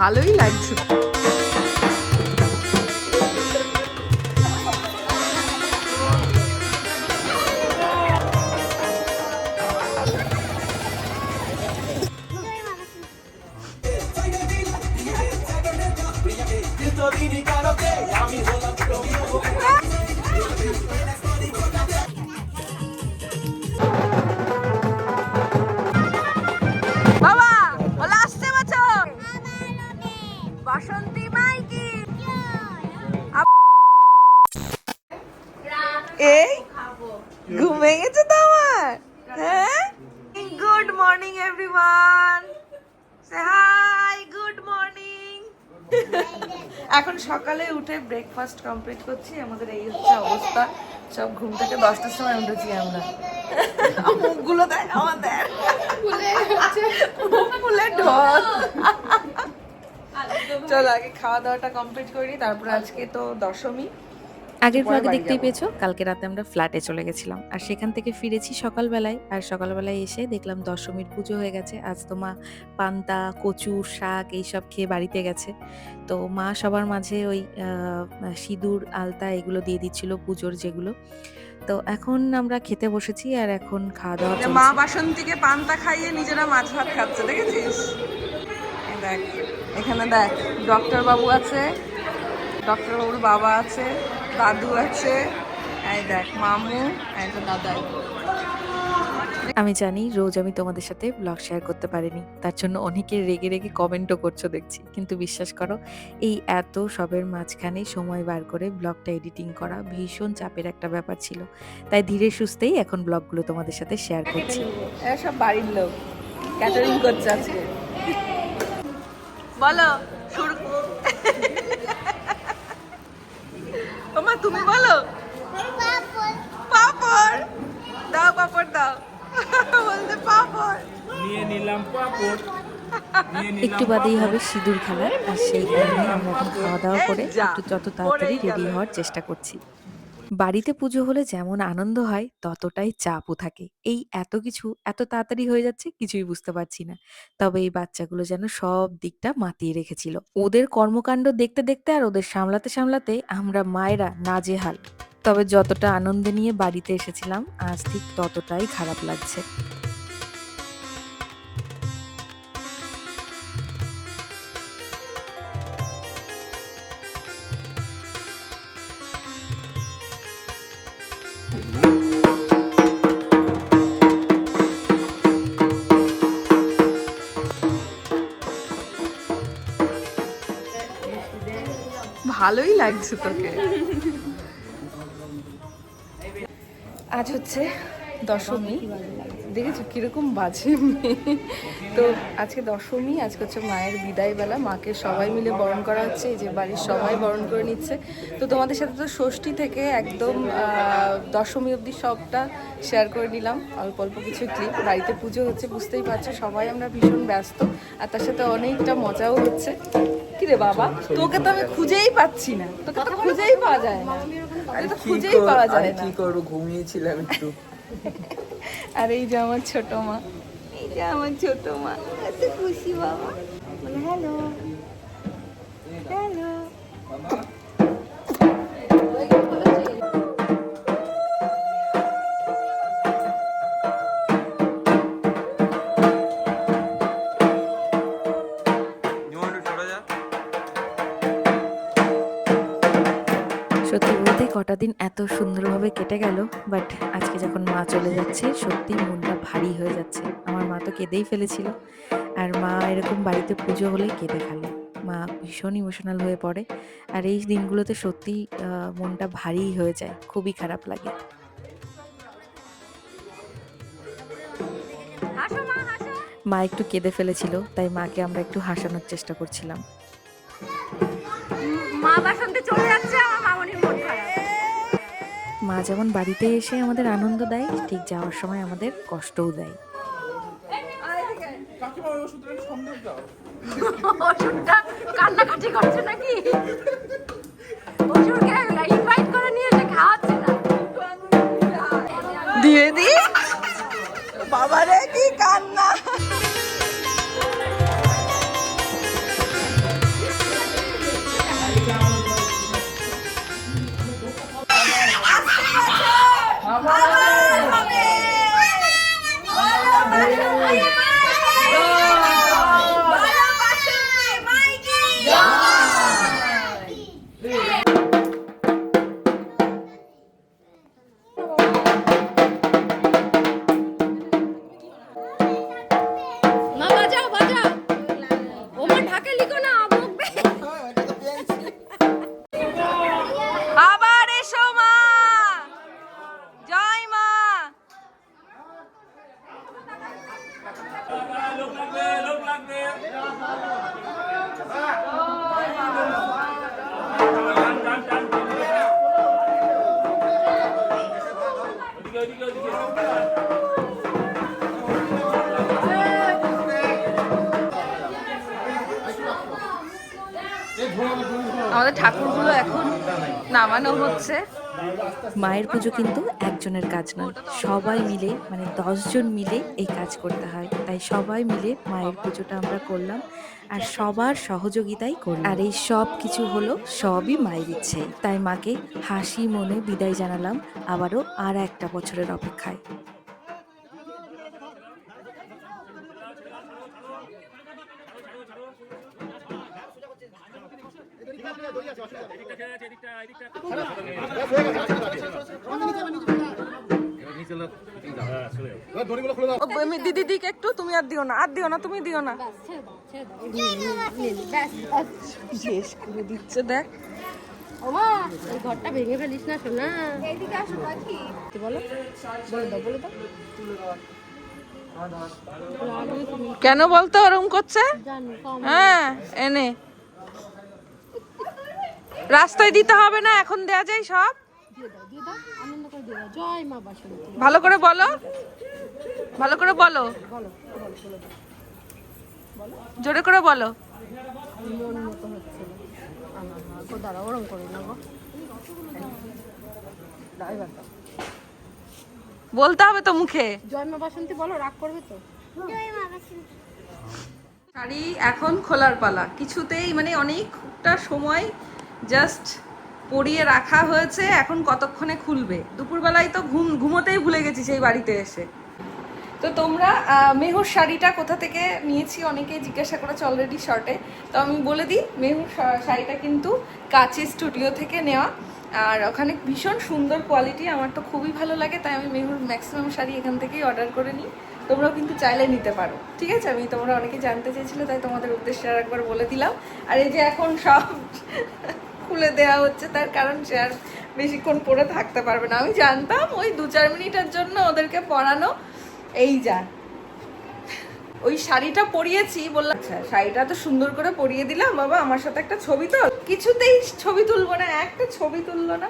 ভালোই লাগছে। বাবা বলে আসছে বছর বাসন্তী মাইকি এই ঘুমিয়ে গেছে তো আমার। হ্যাঁ, গুড মর্নিং এভরিওয়ান, সে হাই, গুড মর্নিং। এখন সকালে উঠে ব্রেকফাস্ট কমপ্লিট করছি। আমাদের এই হচ্ছে অবস্থা, সব ঘুম থেকে 10টার সময় উঠেছি আমরা। মুখগুলো দেখ আমাদের ফুলে ঢল। চলো আগে খাওয়া দাওয়াটা কমপ্লিট করি, তারপর আজকে তো দশমী। আগের ব্লগে দেখতেই পেয়েছো, কালকে রাতে আমরা ফ্ল্যাটে চলে গেছিলাম আর সেখান থেকে ফিরেছি সকালবেলায়। আর সকালবেলায় এসে দেখলাম দশমীর পুজো হয়ে গেছে। আজ তো মা পান্তা, কচু, শাক এইসব খেয়ে বাড়িতে গেছে। তো মা সবার মাঝে ওই সিঁদুর, আলতা এগুলো দিয়ে দিচ্ছিল পুজোর যেগুলো। তো এখন আমরা খেতে বসেছি আর এখন খাওয়া দাওয়া চলছে। মা বাসন্তীকে পান্তা খাইয়ে নিজেরা মাছ ভাত খাচ্ছে, দেখেছিস? দেখ এখানে দেখ, ডক্টর বাবু আছে, ডক্টর বাবুর বাবা আছে, দাদু আছে, এই দেখ মামু, এই তো দাদাই। আমি জানি রোজ আমি তোমাদের সাথে ব্লগ শেয়ার করতে পারিনি, তার জন্য অনেকে রেগে রেগে কমেন্টও করছো দেখছি। কিন্তু বিশ্বাস করো, এই এত সবের মাঝখানে সময় বার করে ব্লগটা এডিটিং করা ভীষণ চাপের একটা ব্যাপার ছিল। তাই ধীরে সুস্থেই এখন ব্লগগুলো তোমাদের সাথে শেয়ার করছি। এরা সব বাড়ির লোক, ক্যাটারিং করছে আজকে। বলো শুরু। ওমা তুমি বলো। পাপড় দাও, পাপড় দাও, বলতে পাপড় নিয়ে নিলাম পাপড়। একটু বাদেই হবে সিঁদুর খেলা, আর সেই কারণে আমরা এখন খাওয়া দাওয়া করে একটু যত তাড়াতাড়ি রেডি হওয়ার চেষ্টা করছি। বাড়িতে পুজো হলে যেমন আনন্দ হয় ততটাই চাপও থাকে। এই এত কিছু এত তাড়াতাড়ি হয়ে যাচ্ছে কিছুই বুঝতে পারছি না। তবে এই বাচ্চাগুলো যেন সব দিকটা মাতিয়ে রেখেছিল। ওদের কর্মকাণ্ড দেখতে দেখতে আর ওদের সামলাতে সামলাতে আমরা মায়েরা নাজেহাল। তবে যতটা আনন্দে নিয়ে বাড়িতে এসেছিলাম আজ ঠিক ততটাই খারাপ লাগছে। ভালোই লাগছে তোকে। আজ হচ্ছে দশমী, দেখেছো কিরকম বাজে মেয়ে। তো আজকে দশমী, আজকে হচ্ছে মায়ের বিদায় বেলা, মাকে সবাই মিলে বরণ করা হচ্ছে, এই যে বাড়ির সবাই বরণ করে নিচ্ছে। তো তোমাদের সাথে তো ষষ্ঠী থেকে একদম দশমী অবধি সবটা শেয়ার করে নিলাম, অল্প অল্প কিছু ক্লিপ। বাড়িতে পুজো হচ্ছে, বুঝতেই পারছো সবাই আমরা ভীষণ ব্যস্ত, আর তার সাথে অনেকটা মজাও হচ্ছে। কিরে বাবা, তোকে তো আমি খুঁজেই পাচ্ছি না, তোকে তো খুঁজেই পাওয়া যায় না, তোকে তো খুঁজেই পাওয়া যায় না। কি করবো, ঘুমিয়েছিলাম একটু। আর এই যে আমার ছোট মা, এই যে আমার ছোট মা, এত খুশি বাবা, বলে হ্যালো হ্যালো। সত্যি বলতে কটা দিন এত সুন্দরভাবে কেটে গেল, বাট আজকে যখন মা চলে যাচ্ছে সত্যি মনটা ভারী হয়ে যাচ্ছে। আমার মা তো কেঁদেই ফেলেছিল, আর মা এরকম বাড়িতে পুজো হলে কেঁদে ফেলে, মা ভীষণ ইমোশনাল হয়ে পড়ে। আর এই দিনগুলোতে সত্যি মনটা ভারী হয়ে যায়, খুবই খারাপ লাগে। মা একটু কেঁদে ফেলেছিল, তাই মাকে আমরা একটু হাসানোর চেষ্টা করছিলাম। মা বাসন্তে চলে যাচ্ছে, আমার মামনির মন খারাপ। মা যেমন বাড়িতে এসে আমাদের আনন্দ দেয়, ঠিক যাওয়ার সময় আমাদের কষ্টও দেয়। ওষুধটা কান্নাকাটি করছে নাকি? ওষুধকে ইনভাইট করে নিয়ে এসে খাওয়াচ্ছে না। দিয়ে দি বাবারে, কি কান্না। লিখো না, বকবে। আবার এসো মা, জয় মা। আমাদের ঠাকুরগুলো এখন নামানো হচ্ছে। মায়ের পুজো কিন্তু একজনের কাজ নয়, সবাই মিলে মানে 10 জন মিলে এই কাজ করতে হয়। তাই সবাই মিলে মায়ের পুজোটা আমরা করলাম আর সবার সহযোগিতাই করলাম। আর এই সব কিছু হলো সবই মায়ের ইচ্ছে। তাই মাকে হাসি মনে বিদায় জানালাম আবারও আর একটা বছরের অপেক্ষায়। দিদি দিক একটু, তুমি আর দিও না, আর দিও না, তুমি দিও না। শেষ করে দিচ্ছে দেখ। ওমা, এই ঘরটা ভেঙে ফেলিস না সোনা। এইদিকে আসো পাখি। কি বলো? বলে দাও, বলে দাও। কেন বলতো ওরকম করছে? হ্যাঁ, এনে রাস্তায় দিতে হবে না, এখন দেয়া যায় সব। আনন্দ করে দিও। জয় মা বাসন্তী। ভালো করে বলো, ভালো করে বলো, জোরে করে বলো। মন মতো হচ্ছে না। দাঁড়া, ওরম করো না গো। বলতে হবে তো মুখে। জয় মা বাসন্তী বলো, রাগ করবে তো। শাড়ি এখন খোলার পালা। কিছুতেই মানে অনেকটা সময় জাস্ট পরিয়ে রাখা হয়েছে, এখন কতক্ষণে খুলবে। দুপুরবেলায় তো ঘুমোতেই ভুলে গেছি সেই বাড়িতে এসে। তো তোমরা মেহুর শাড়িটা কোথা থেকে নিয়েছি অনেকে জিজ্ঞাসা করেছে অলরেডি শর্টে। তো আমি বলে দিই, মেহুর শাড়িটা কিন্তু কাচি স্টুডিও থেকে নেওয়া, আর ওখানে ভীষণ সুন্দর কোয়ালিটি, আমার তো খুবই ভালো লাগে। তাই আমি মেহুর ম্যাক্সিমাম শাড়ি এখান থেকেই অর্ডার করে নিই। তোমরাও কিন্তু চাইলে নিতে পারো, ঠিক আছে? আমি তোমরা অনেকে জানতে চেয়েছিলে, তাই তোমাদের উদ্দেশ্যে আর একবার বলে দিলাম। আর এই যে এখন সব খুলে দেওয়া হচ্ছে, তার কারণ সে আর বেশিক্ষণ পরে থাকতে পারবে না। আমি জানতাম ওই 2-4 মিনিটের জন্য ওদেরকে পরানো। এই যা ওই শাড়িটা পরিয়েছি, বললাম আচ্ছা শাড়িটা তো সুন্দর করে পরিয়ে দিলাম, বাবা আমার সাথে একটা ছবি তো। কিছুতেই ছবি তুলবো না, একটা ছবি তুললো না।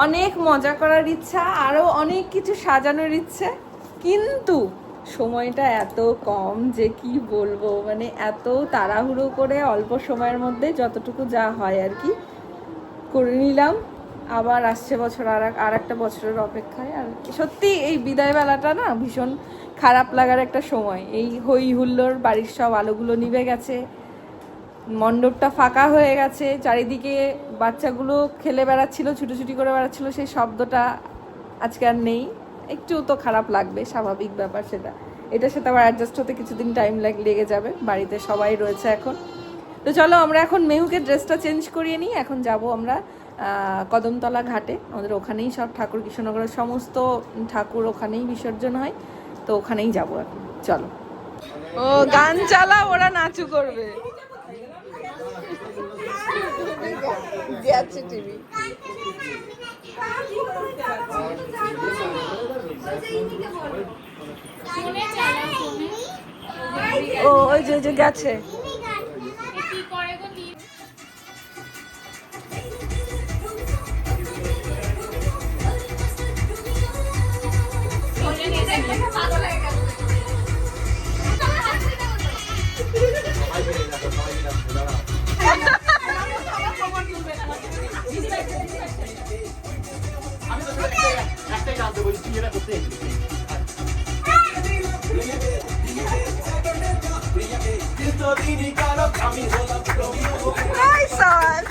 অনেক মজা করার ইচ্ছা, আরো অনেক কিছু সাজানোর ইচ্ছে, কিন্তু সময়টা এত কম যে কি বলবো। মানে এত তাড়াহুড়ো করে অল্প সময়ের মধ্যে যতটুকু যা হয় আর কি করে নিলাম। আবার আসছে বছর, আর একটা বছরের অপেক্ষায়। আর সত্যি এই বিদায় বেলাটা না ভীষণ খারাপ লাগার একটা সময়। এই হই হুল্লোড়, বাড়ির সব আলোগুলো নিভে গেছে, মণ্ডপটা ফাঁকা হয়ে গেছে, চারিদিকে বাচ্চাগুলো খেলে বেড়াচ্ছিল, ছুটোছুটি করে বেড়াচ্ছিল, সেই শব্দটা আজকে আর নেই। একটু তো খারাপ লাগবে, স্বাভাবিক ব্যাপার সেটা। এটার সাথে আবার অ্যাডজাস্ট হতে কিছুদিন টাইম লেগে যাবে। বাড়িতে সবাই রয়েছে এখন। তো চলো আমরা এখন মেহুকে ড্রেসটা চেঞ্জ করিয়ে নিই। এখন যাব আমরা কদমতলা ঘাটে, আমাদের ওখানেই সব ঠাকুর, কৃষ্ণনগরের সমস্ত ঠাকুর ওখানেই বিসর্জন হয়, তো ওখানেই যাবো এখন। চলো। ও গান চালা, ওরা নাচু করবে। যাচ্ছে টিভি। ও ওই যে গেছে। Nice one.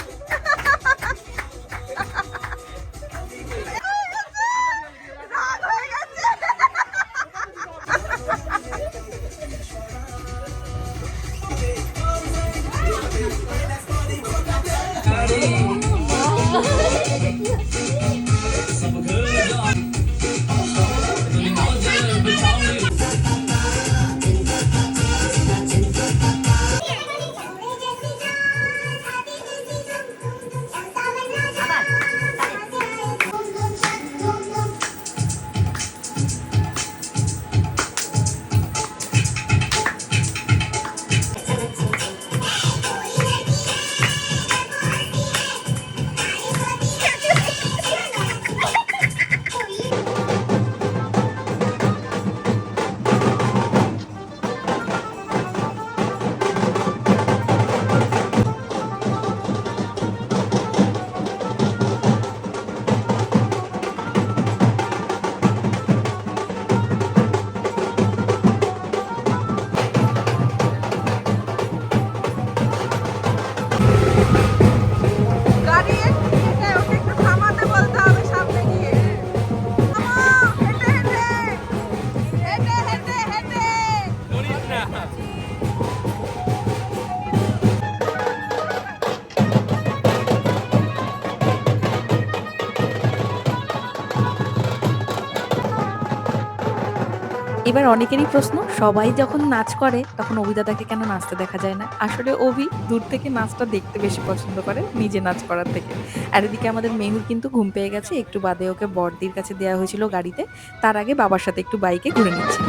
এবার অনেকেরই প্রশ্ন, সবাই যখন নাচ করে তখন অভি দাদাকে কেন নাচতে দেখা যায় না? আসলে অভি দূর থেকে নাচটা দেখতে বেশি পছন্দ করে নিজে নাচ করার থেকে। আর এদিকে আমাদের মেহুর কিন্তু ঘুম পেয়ে গেছে, একটু বাদে ওকে বড়দির কাছে দেওয়া হয়েছিল গাড়িতে, তার আগে বাবার সাথে একটু বাইকে ঘুরে নিচ্ছে।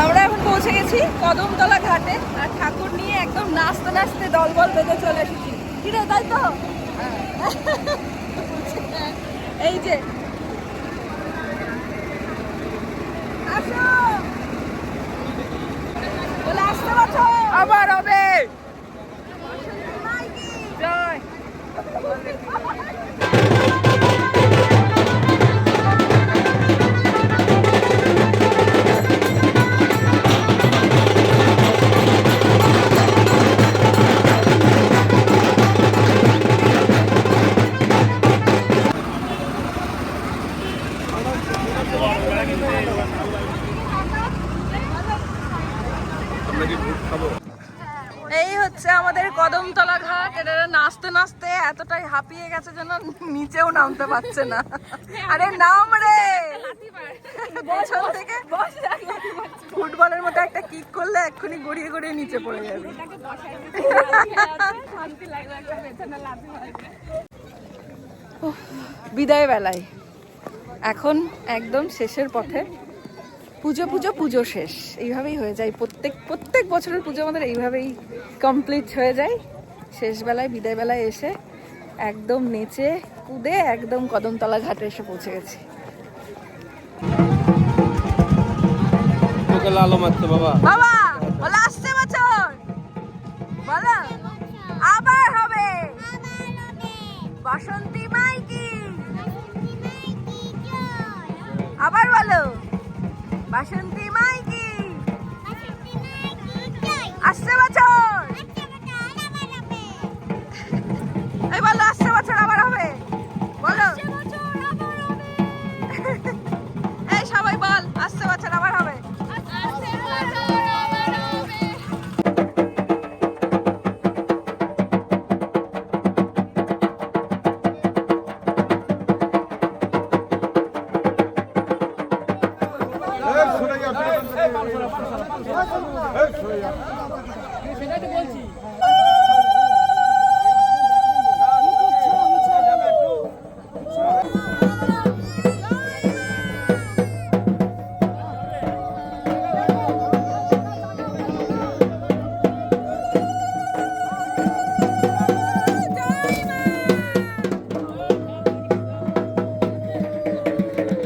আমরা এখন পৌঁছে গেছি কদমতলা ঘাটে, আর ঠাকুর নিয়ে একদম নাচতে নাচতে দলবল বেঁধে চলে এসেছি। কি রে, তাই তো? এই যে আসো, বলে আসতে পারছো? আবার হবে। জয়। এই হচ্ছে আমাদের কদমতলা ঘাট। এটা নাচতে নাচতে এতটাই হাঁপিয়ে গেছে যেন নিচেও নামতে পারছে না। আরে নাম রে, পেছন থেকে ফুটবলের মতো একটা কিক করলে এক্ষুনি গড়িয়ে গড়িয়ে নিচে পড়ে যাবে। বিদায় বেলায় এখন একদম শেষের পথে। পুজো পুজো পুজো শেষ, এইভাবেই হয়ে যায়। প্রত্যেক বছরের পুজো আমাদের এইভাবেই কমপ্লিট হয়ে যায়। শেষবেলায় বিদায় বেলায় এসে একদম নেচে কুদে একদম কদমতলা ঘাটে এসে পৌঁছে গেছি। তোকে লালো মারতে বাবা। বাবা বলে আসছে বছর, বলো আবার হবে। বাসন্তী মাই কি, আবার বলো বাসন্তী মাই কি, আসছে বছর। এই বলো আসছে বছর আবার হবে, বলো। এই সবাই বল আসছে বছর আবার হবে।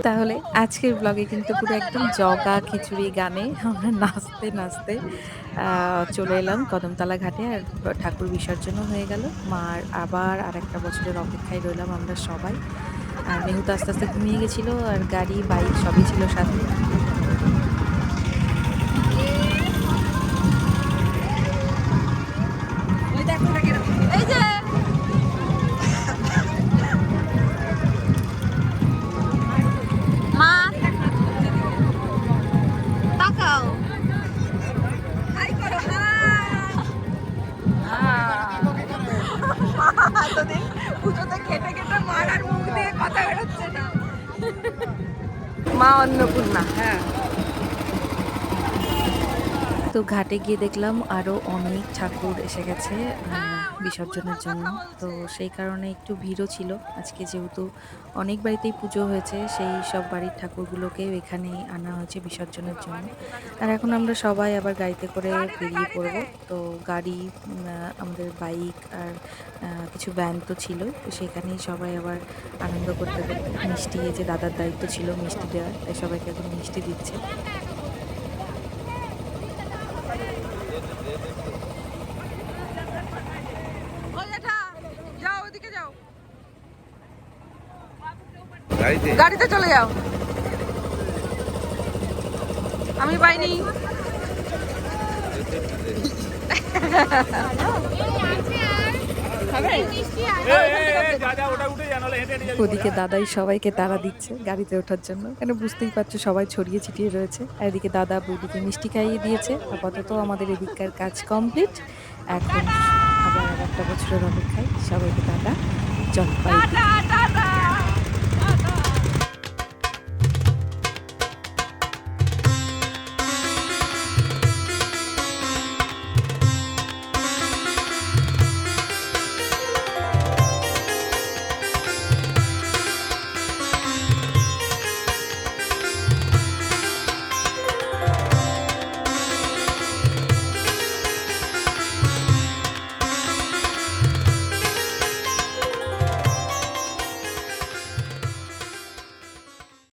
তাহলে আজকের ব্লগে কিন্তু পুরো একদম জগা খিচুড়ি গানে আমরা নাচতে নাচতে চলে এলাম কদমতলা ঘাটে। আর ঠাকুর বিসর্জনও হয়ে গেল। মার আবার আর একটা বছরের অপেক্ষায় রইলাম আমরা সবাই। আর মেহু তো আস্তে আস্তে ঘুমিয়ে গেছিলো, আর গাড়ি বাইক সবই ছিল সাথে। এই যে মা তাকাও, হাই করো, এতদিন পুজোতে খেটে খেটে মার আর মুখ দিয়ে কথা বেরোচ্ছে না। মা অন্নপূর্ণা। হ্যাঁ, তো ঘাটে গিয়ে দেখলাম আরও অনেক ঠাকুর এসে গেছে বিসর্জনের জন্য। তো সেই কারণে একটু ভিড়ও ছিল আজকে, যেহেতু অনেক বাড়িতেই পুজো হয়েছে, সেই সব বাড়ির ঠাকুরগুলোকেও এখানে আনা হয়েছে বিসর্জনের জন্য। আর এখন আমরা সবাই আবার গাড়িতে করে বেরিয়ে পড়ব। তো গাড়ি, আমাদের বাইক আর কিছু ভ্যান তো ছিল, তো সেখানেই সবাই আবার আনন্দ করতে করতে মিষ্টি, এই যে দাদার দায়িত্ব ছিল মিষ্টি দেওয়ার, তাই সবাইকে এখন মিষ্টি দিচ্ছে। যাও ওদিকে যাও, গাড়িতে চলে যাও, আমি পাইনি। ওদিকে দাদাই সবাইকে তাড়া দিচ্ছে গাড়িতে ওঠার জন্য, কেন বুঝতেই পারছো সবাই ছড়িয়ে ছিটিয়ে রয়েছে। আর এদিকে দাদা বৌদিকে মিষ্টি খাইয়ে দিয়েছে। আপাতত আমাদের এদিককার কাজ কমপ্লিট। এখন আবার একটা বছরের অপেক্ষায় সবাইকে দাদা জল পাই।